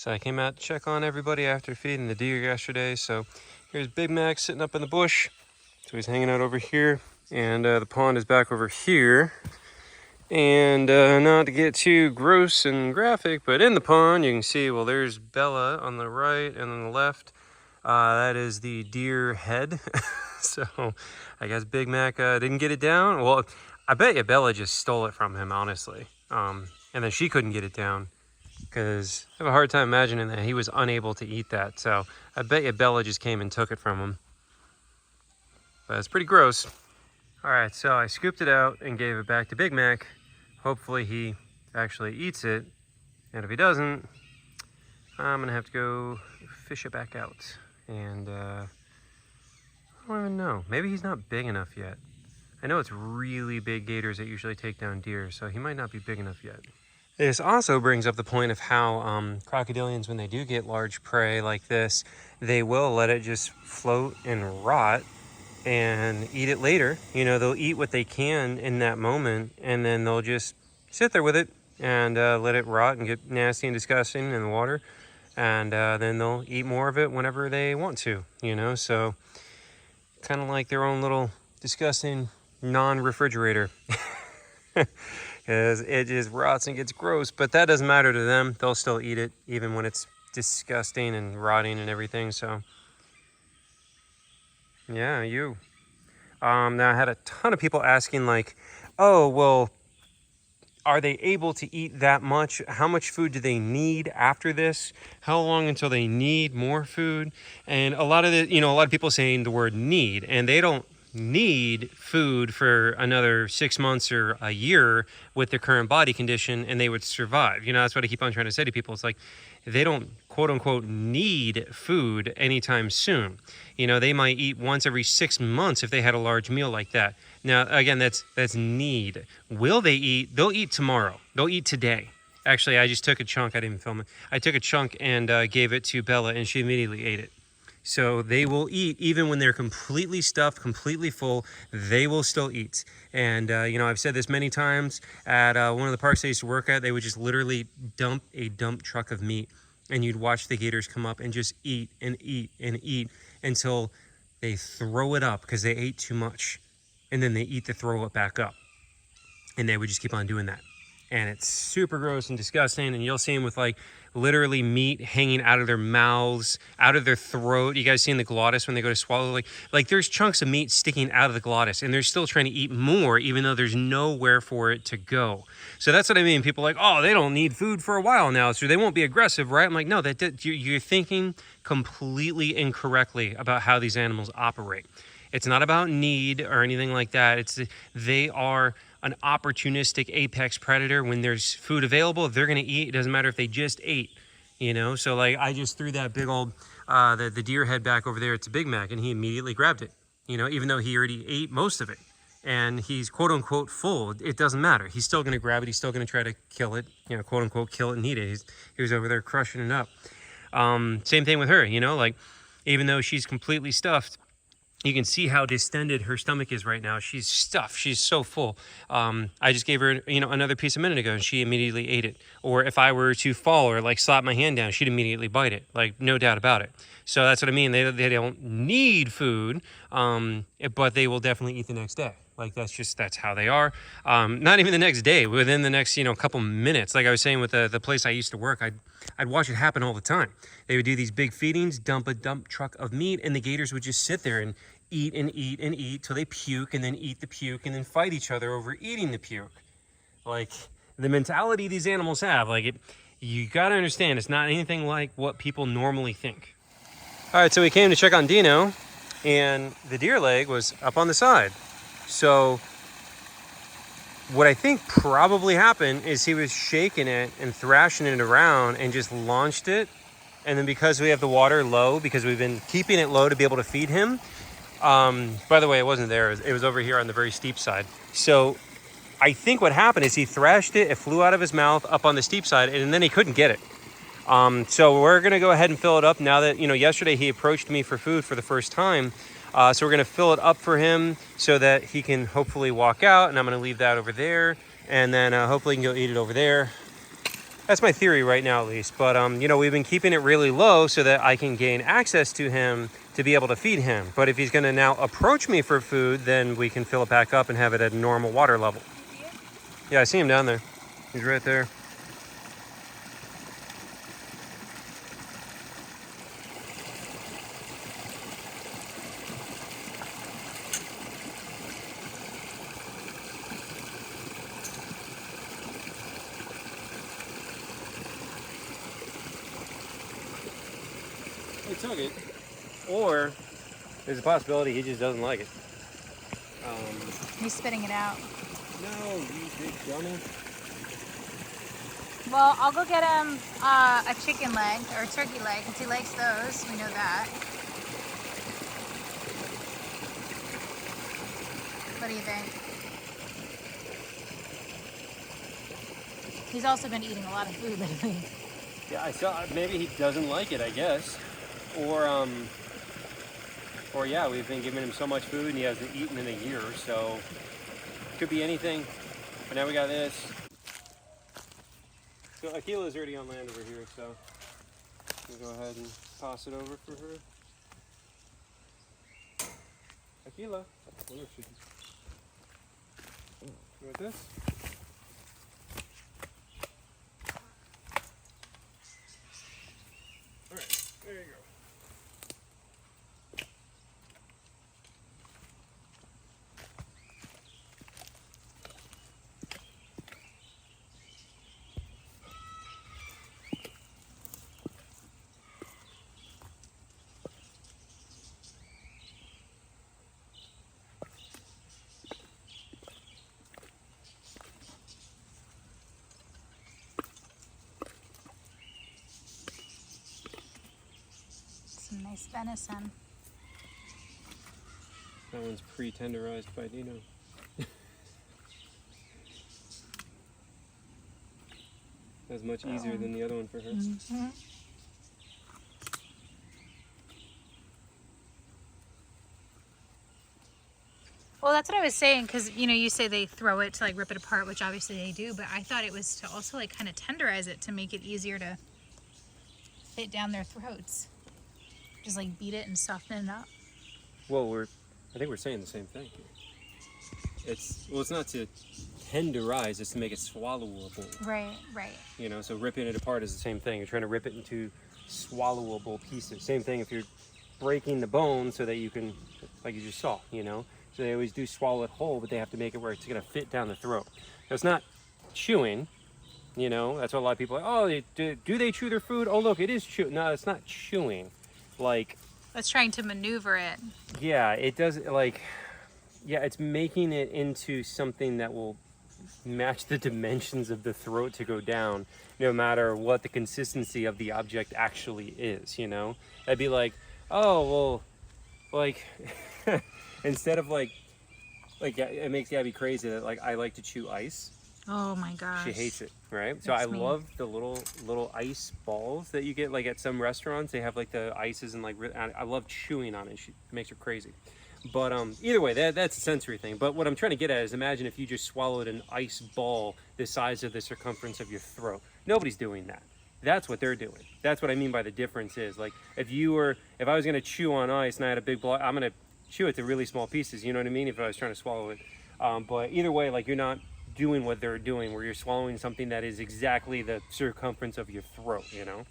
So I came out to check on everybody after feeding the deer yesterday. So here's Big Mac sitting up in the bush. So he's hanging out over here, and the pond is back over here. And not to get too gross and graphic, but in the pond you can see, well, there's Bella on the right, and on the left, that is the deer head. So I guess Big Mac didn't get it down. Well, I bet you Bella just stole it from him, honestly. And then she couldn't get it down, because I have a hard time imagining that he was unable to eat that. So I bet you Bella just came and took it from him. But it's pretty gross. All right, so I scooped it out and gave it back to Big Mac. Hopefully he actually eats it. And if he doesn't, I'm gonna have to go fish it back out. And I don't even know. Maybe he's not big enough yet. I know it's really big gators that usually take down deer, so he might not be big enough yet. This also brings up the point of how crocodilians, when they do get large prey like this, they will let it just float and rot and eat it later. You know, they'll eat what they can in that moment, and then they'll just sit there with it and let it rot and get nasty and disgusting in the water. And then they'll eat more of it whenever they want to, you know? So kind of like their own little disgusting non-refrigerator. Because it just rots and gets gross, but that doesn't matter to them. They'll still eat it even when it's disgusting and rotting and everything. So yeah, you. Now I had a ton of people asking, like, oh, well, are they able to eat that much? How much food do they need after this? How long until they need more food? And a lot of people saying the word need, and they don't need food for another 6 months or a year with their current body condition, and they would survive. You know, that's what I keep on trying to say to people. It's like, they don't quote unquote need food anytime soon. You know, they might eat once every 6 months if they had a large meal like that. Now, again, that's need. Will they eat? They'll eat tomorrow. They'll eat today. Actually, I just took a chunk. I didn't film it. I took a chunk and gave it to Bella, and she immediately ate it. So they will eat even when they're completely stuffed, completely full. They will still eat. And, you know, I've said this many times at one of the parks I used to work at. They would just literally dump a dump truck of meat, and you'd watch the gators come up and just eat and eat and eat until they throw it up because they ate too much. And then they eat the throw it back up. And they would just keep on doing that. And it's super gross and disgusting. And you'll see them with, like, literally meat hanging out of their mouths, out of their throat. You guys seen the glottis when they go to swallow? Like there's chunks of meat sticking out of the glottis, and they're still trying to eat more, even though there's nowhere for it to go. So that's what I mean. People are like, oh, they don't need food for a while now, so they won't be aggressive, right? I'm like, no, you're thinking completely incorrectly about how these animals operate. It's not about need or anything like that. They are an opportunistic apex predator. When there's food available, if they're going to eat, it doesn't matter if they just ate, you know? So, like, I just threw that big old, the deer head back over there to Big Mac, and he immediately grabbed it, you know, even though he already ate most of it. And he's quote unquote full. It doesn't matter. He's still going to grab it. He's still going to try to kill it, you know, quote unquote kill it and eat it. He was over there crushing it up. Same thing with her, you know, like, even though she's completely stuffed, you can see how distended her stomach is right now. She's stuffed. She's so full. I just gave her, you know, another piece a minute ago, and she immediately ate it. Or if I were to fall or, like, slap my hand down, she'd immediately bite it. Like, no doubt about it. So that's what I mean. They don't need food, but they will definitely eat the next day. Like, that's how they are. Not even the next day. Within the next, you know, couple minutes. Like I was saying with the place I used to work, I'd watch it happen all the time. They would do these big feedings, dump a dump truck of meat, and the gators would just sit there and eat and eat and eat till they puke, and then eat the puke, and then fight each other over eating the puke. Like, the mentality these animals have, like, you gotta understand, it's not anything like what people normally think. All right, so we came to check on Dino, and the deer leg was up on the side. So what I think probably happened is he was shaking it and thrashing it around and just launched it. And then because we have the water low, because we've been keeping it low to be able to feed him, by the way, it wasn't there. It was over here on the very steep side. So I think what happened is he thrashed it. It flew out of his mouth up on the steep side, and then he couldn't get it. So we're going to go ahead and fill it up now that, you know, yesterday he approached me for food for the first time. So we're going to fill it up for him so that he can hopefully walk out, and I'm going to leave that over there, and then hopefully he can go eat it over there. That's my theory right now, at least. But, you know, we've been keeping it really low so that I can gain access to him to be able to feed him. But if he's going to now approach me for food, then we can fill it back up and have it at a normal water level. Yeah, I see him down there. He's right there. He took it. Or there's a possibility he just doesn't like it. He's spitting it out. No, you big dummy. Well, I'll go get him a chicken leg or a turkey leg because he likes those. We know that. What do you think? He's also been eating a lot of food lately. Yeah, I saw. Maybe he doesn't like it, I guess. Or yeah, we've been giving him so much food and he hasn't eaten in a year, so could be anything. But now we got this. So Akila's already on land over here, so we'll go ahead and toss it over for her. Akila, I wonder if she can. You want this? All right, there you go. Some nice venison. That one's pre-tenderized by Dino. That's much easier than the other one for her. Mm-hmm. Well, that's what I was saying, because, you know, you say they throw it to, like, rip it apart, which obviously they do, but I thought it was to also, like, kind of tenderize it to make it easier to fit down their throats. Just, like, beat it and soften it up. Well, I think we're saying the same thing. It's not to tenderize, it's to make it swallowable. Right, right. You know, so ripping it apart is the same thing. You're trying to rip it into swallowable pieces. Same thing if you're breaking the bone so that you can, like you just saw, you know. So they always do swallow it whole, but they have to make it where it's going to fit down the throat. So it's not chewing, you know. That's what a lot of people are like, oh, do they chew their food? Oh, look, it is chewing. No, it's not chewing. Like... It's trying to maneuver it. Yeah, it does, like... Yeah, it's making it into something that will match the dimensions of the throat to go down, no matter what the consistency of the object actually is, you know? That'd be like, oh, well, like... Instead of like it makes Gabby crazy that like I like to chew ice. Oh my gosh. She hates it, right? So I love the little ice balls that you get like at some restaurants. They have like the ices and like I love chewing on it. It makes her crazy. But either way, that's a sensory thing. But what I'm trying to get at is imagine if you just swallowed an ice ball the size of the circumference of your throat. Nobody's doing that. That's what they're doing. That's what I mean by the difference is like if I was gonna chew on ice and I had a big block, I'm gonna chew it to really small pieces, you know what I mean, if I was trying to swallow it. But either way, like you're not doing what they're doing, where you're swallowing something that is exactly the circumference of your throat, you know?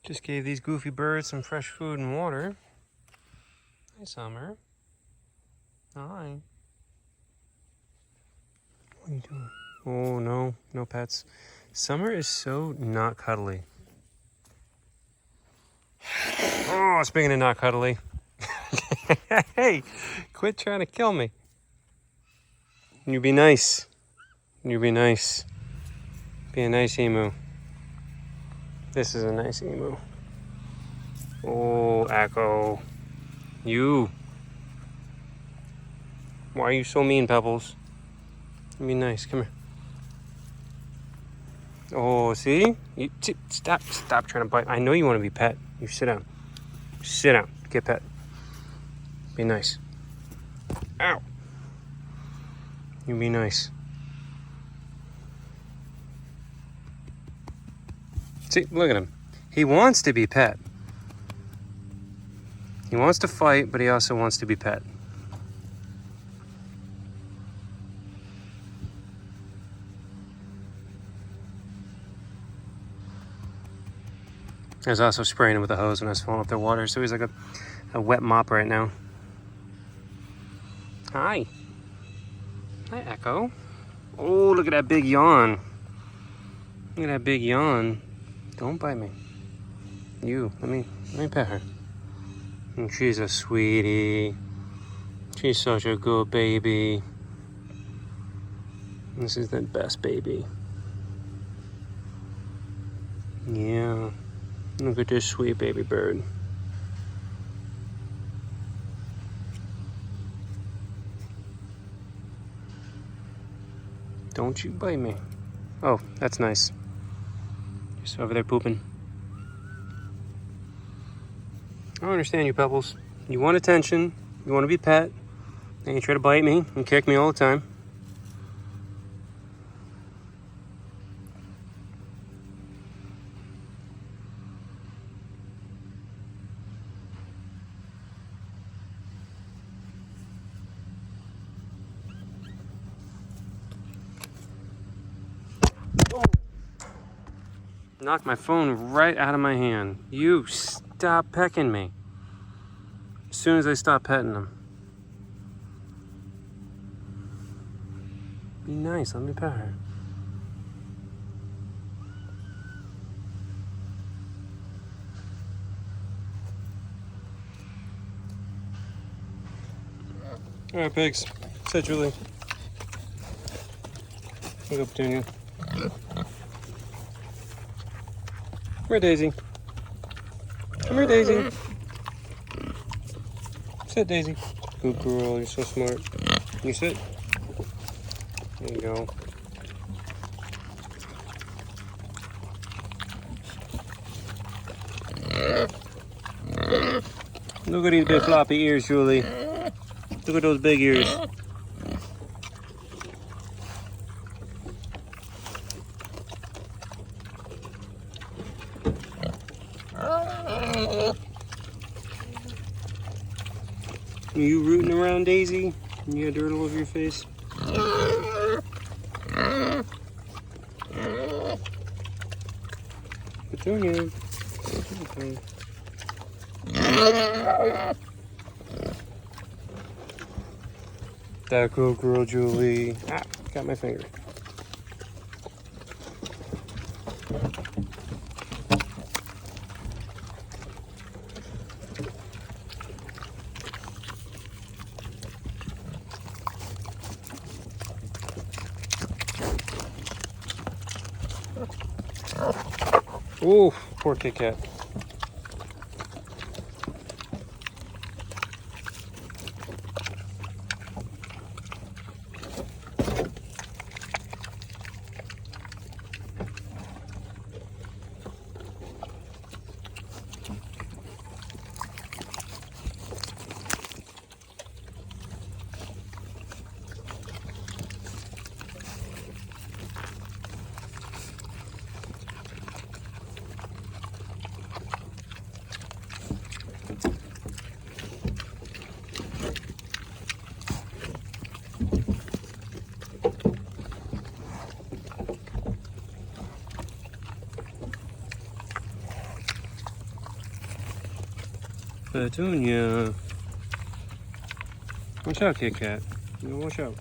Just gave these goofy birds some fresh food and water. Hi, Summer. Hi. What are you doing? Oh, no. No pets. Summer is so not cuddly. Oh, speaking of not cuddly. Hey, quit trying to kill me. You be nice. You be nice. Be a nice emu. This is a nice emu. Oh, Echo. You. Why are you so mean, Pebbles? Be nice. Come here. Oh, see? Stop trying to bite. I know you want to be pet. You sit down. Sit down. Get pet. Be nice. Ow. You be nice. See, look at him. He wants to be pet. He wants to fight, but he also wants to be pet. I was also spraying him with a hose when I was filling up their water, so he's like a wet mop right now. Hi. Hi, Echo. Oh, look at that big yawn. Look at that big yawn. Don't bite me. You, let me pet her. And she's a sweetie. She's such a good baby. This is the best baby. Yeah. Look at this sweet baby bird. Don't you bite me. Oh, that's nice. Just over there pooping. I don't understand you, Pebbles. You want attention, you want to be pet, and you try to bite me and kick me all the time. Knocked my phone right out of my hand. You stop pecking me. As soon as I stop petting them. Be nice, let me pet her. All right, pigs. Sit, Julie. Look up, Petunia. Come here, Daisy. Come here, Daisy. Sit, Daisy. Good girl, you're so smart. You sit. There you go. Look at these big floppy ears, Julie. Look at those big ears. Are you rooting around, Daisy? You got dirt all over your face? Petunia. Okay. That good girl, Julie. Ah, got my finger. Ooh, poor Kit Kat. Petunia. Watch out, Kit Kat. Watch out.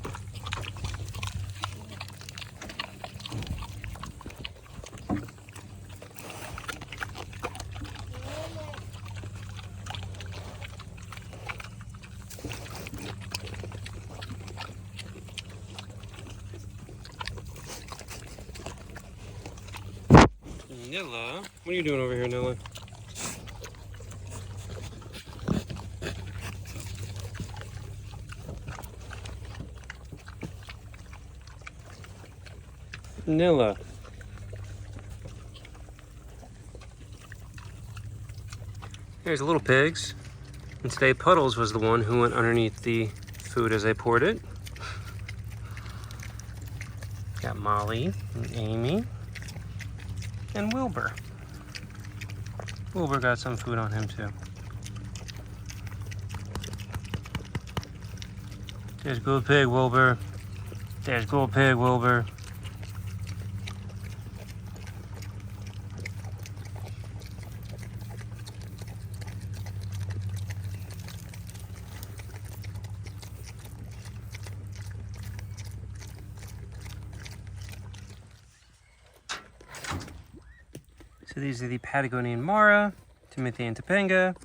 Nilla, what are you doing over here, Nilla? Nilla. Here's the little pigs. And today Puddles was the one who went underneath the food as I poured it. Got Molly and Amy and Wilbur. Wilbur got some food on him too. There's good pig, Wilbur. There's good pig, Wilbur. So these are the Patagonian Mara, Timothy and Topanga.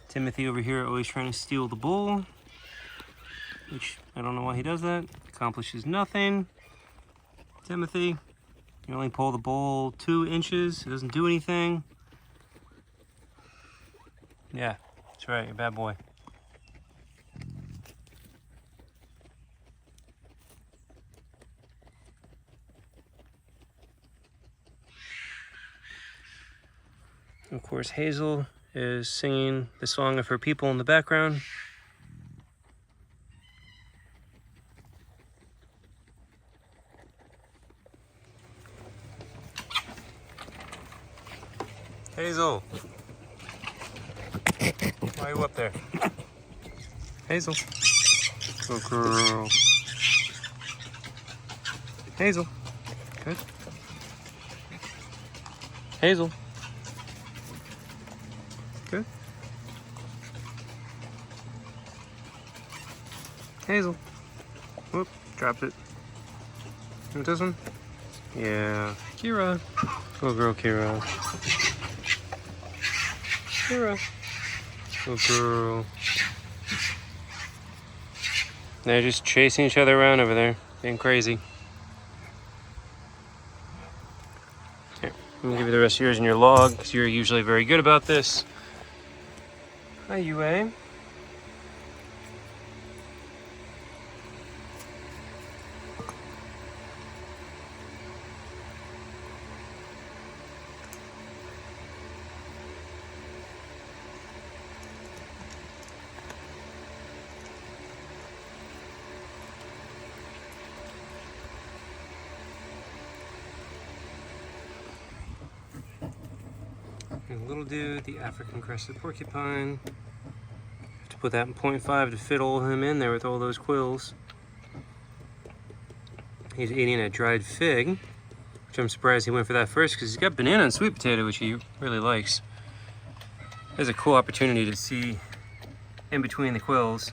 Timothy over here always trying to steal the bowl, which I don't know why he does that. Accomplishes nothing. Timothy, you only pull the bowl 2 inches. It doesn't do anything. Yeah, that's right, you're a bad boy. Of course, Hazel is singing the song of her people in the background. Hazel, why are you up there? Hazel, good girl. Hazel, good. Hazel. Good. Hazel. Whoop, dropped it. You want this one? Yeah. Kira. Good girl, Kira. Kira. Good girl. They're just chasing each other around over there, being crazy. Here, I'm gonna give you the rest of yours in your log, because you're usually very good about this. Hi, UA. And little dude, the African crested porcupine. Have to put that in 0.5 to fit all of him in there with all those quills. He's eating a dried fig, which I'm surprised he went for that first because he's got banana and sweet potato, which he really likes. There's a cool opportunity to see in between the quills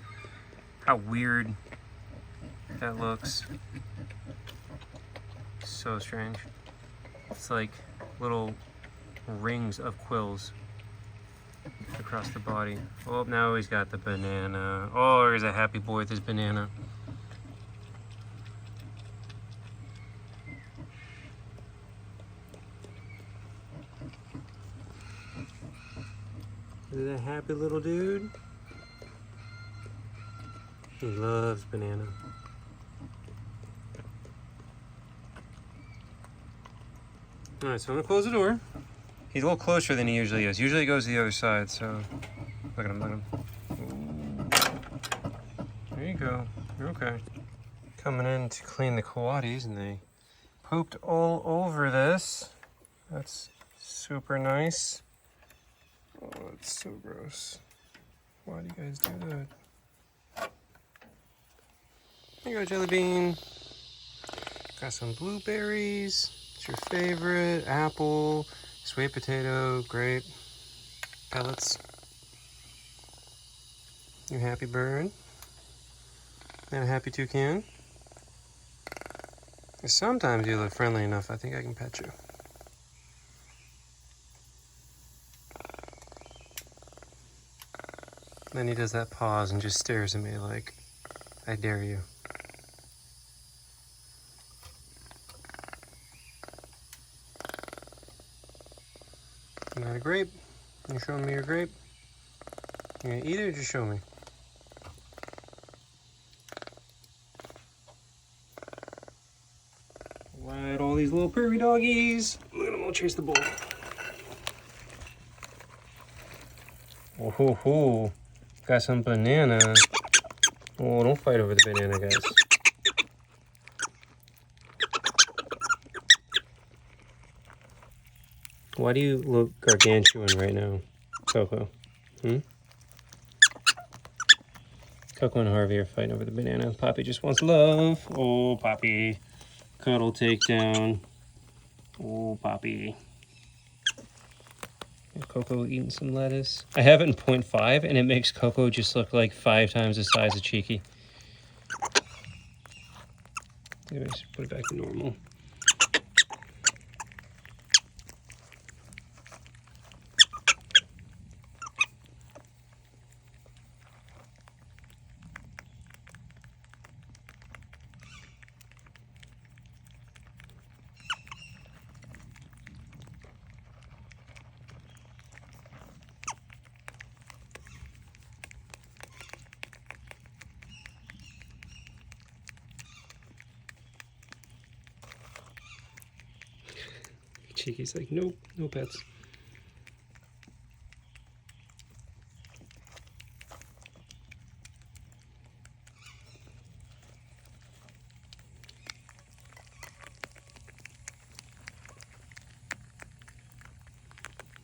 how weird that looks. So strange. It's like little rings of quills across the body. Oh, now he's got the banana. Oh, he's a happy boy with his banana. Is it a happy little dude? He loves banana. Alright, so I'm gonna close the door. He's a little closer than he usually is. Usually he goes to the other side, so look at him, look at him. Ooh. There you go. You're okay. Coming in to clean the coatis, and they pooped all over this. That's super nice. Oh, it's so gross. Why do you guys do that? There you go, Jelly Bean. Got some blueberries. It's your favorite. Apple, sweet potato, grape, pellets. You happy bird? And a happy toucan? Sometimes you look friendly enough, I think I can pet you. Then he does that pause and just stares at me like, I dare you. You got a grape? You showing me your grape? You gonna eat it or just show me? Alright, all these little prairie doggies. Look at them all chase the bull. Oh ho ho. Got some banana. Oh, don't fight over the banana, guys. Why do you look gargantuan right now, Coco? Coco and Harvey are fighting over the banana. Poppy just wants love. Oh, Poppy. Cuddle takedown. Oh, Poppy. Coco eating some lettuce. I have it in 0.5 and it makes Coco just look like 5 times the size of Cheeky. Maybe I should put it back to normal. Cheeky's like, nope, no pets.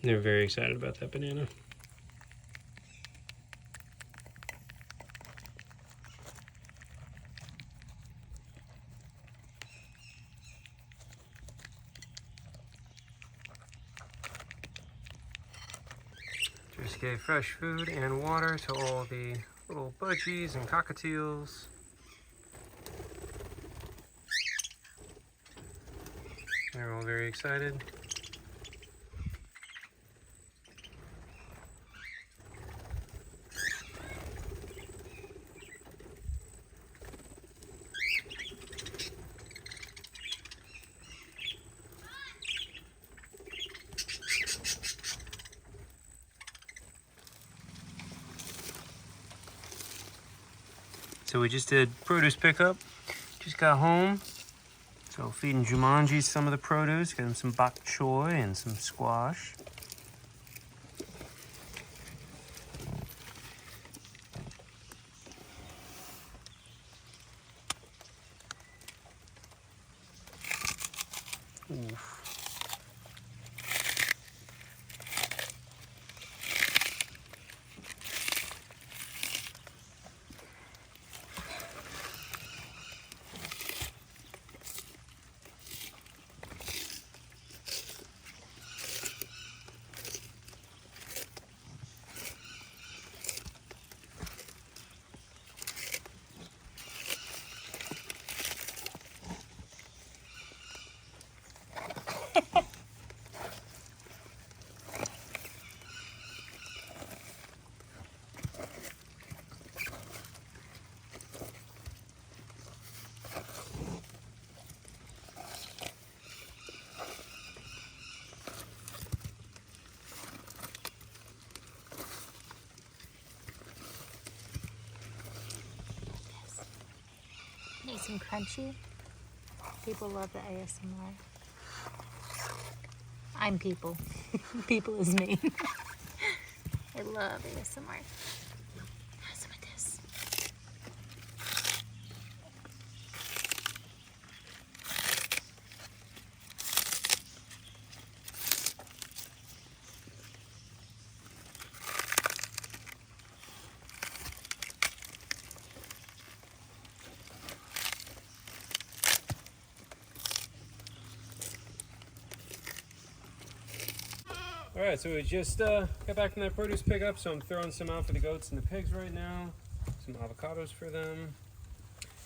They're very excited about that banana. Just gave fresh food and water to all the little budgies and cockatiels. They're all very excited. So we just did produce pickup. Just got home. So feeding Jumanji some of the produce. Got him some bok choy and some squash. Oof. Nice and crunchy. People love the ASMR. I'm people. People is me. I love ASMR. Have some of this. All right, so we just got back from that produce pickup, so I'm throwing some out for the goats and the pigs right now. Some avocados for them.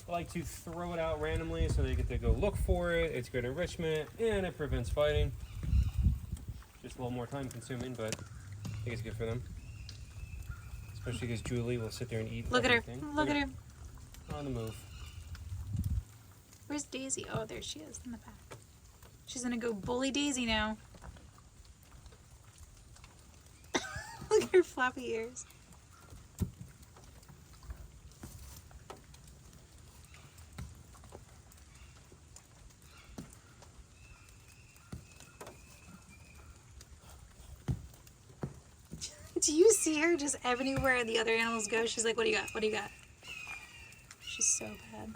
I like to throw it out randomly so they get to go look for it. It's good enrichment and it prevents fighting. Just a little more time consuming, but I think it's good for them. Especially because Julie will sit there and eat everything. Look at her. On the move. Where's Daisy? Oh, there she is in the back. She's gonna go bully Daisy now. Look at her floppy ears. Do you see her just everywhere the other animals go? She's like, what do you got? What do you got? She's so bad.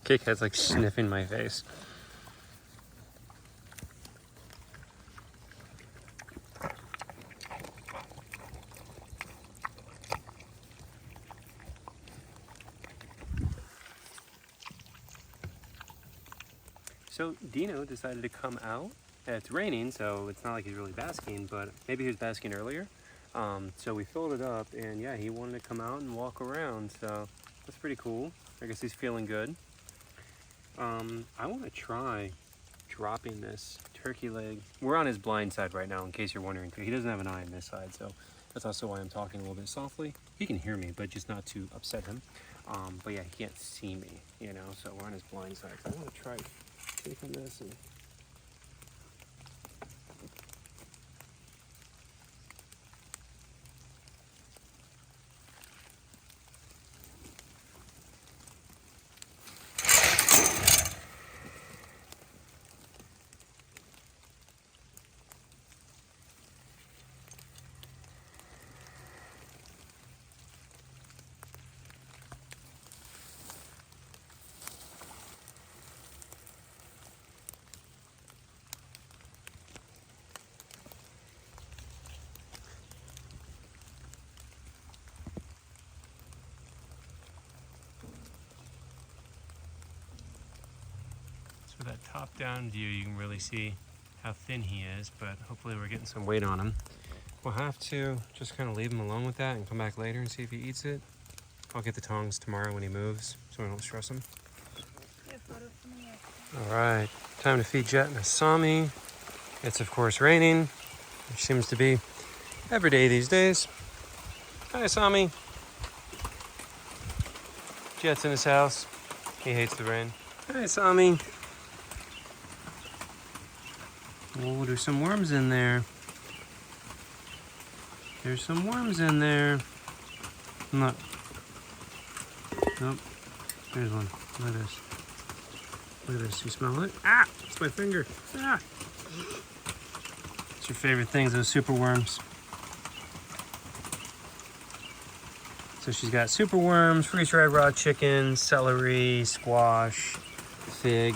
Kit Kat's like sniffing my face. So Dino decided to come out. It's raining, so it's not like he's really basking, but maybe he was basking earlier. So we filled it up, and yeah, he wanted to come out and walk around, so that's pretty cool. I guess he's feeling good. I want to try dropping this turkey leg. We're on his blind side right now, in case you're wondering. He doesn't have an eye on this side, so that's also why I'm talking a little bit softly. He can hear me, but just not to upset him. But yeah, he can't see me, you know, so we're on his blind side. So I want to try taking this and... With that top-down view, you can really see how thin he is, but hopefully we're getting some weight on him. We'll have to just kind of leave him alone with that and come back later and see if he eats it. I'll get the tongs tomorrow when he moves, so I don't stress him. All right, time to feed Jet and Asami. It's of course raining, which seems to be every day these days. Hi, Asami. Jet's in his house. He hates the rain. Hi, Asami. Oh, there's some worms in there. There's some worms in there. Look. Nope. There's one. Look at this. Look at this. You smell it? Ah! It's my finger. Ah! It's your favorite things, those super worms. So she's got super worms, freeze-dried raw chicken, celery, squash, fig.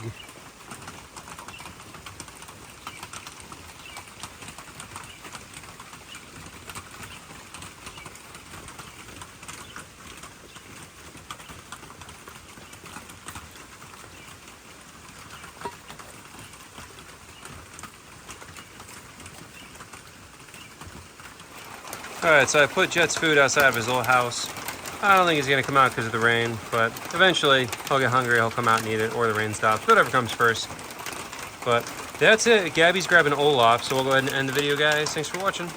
Alright, so I put Jet's food outside of his little house. I don't think he's going to come out because of the rain, but eventually he'll get hungry, he'll come out and eat it, or the rain stops, whatever comes first. But that's it. Gabby's grabbing Olaf, so we'll go ahead and end the video, guys. Thanks for watching.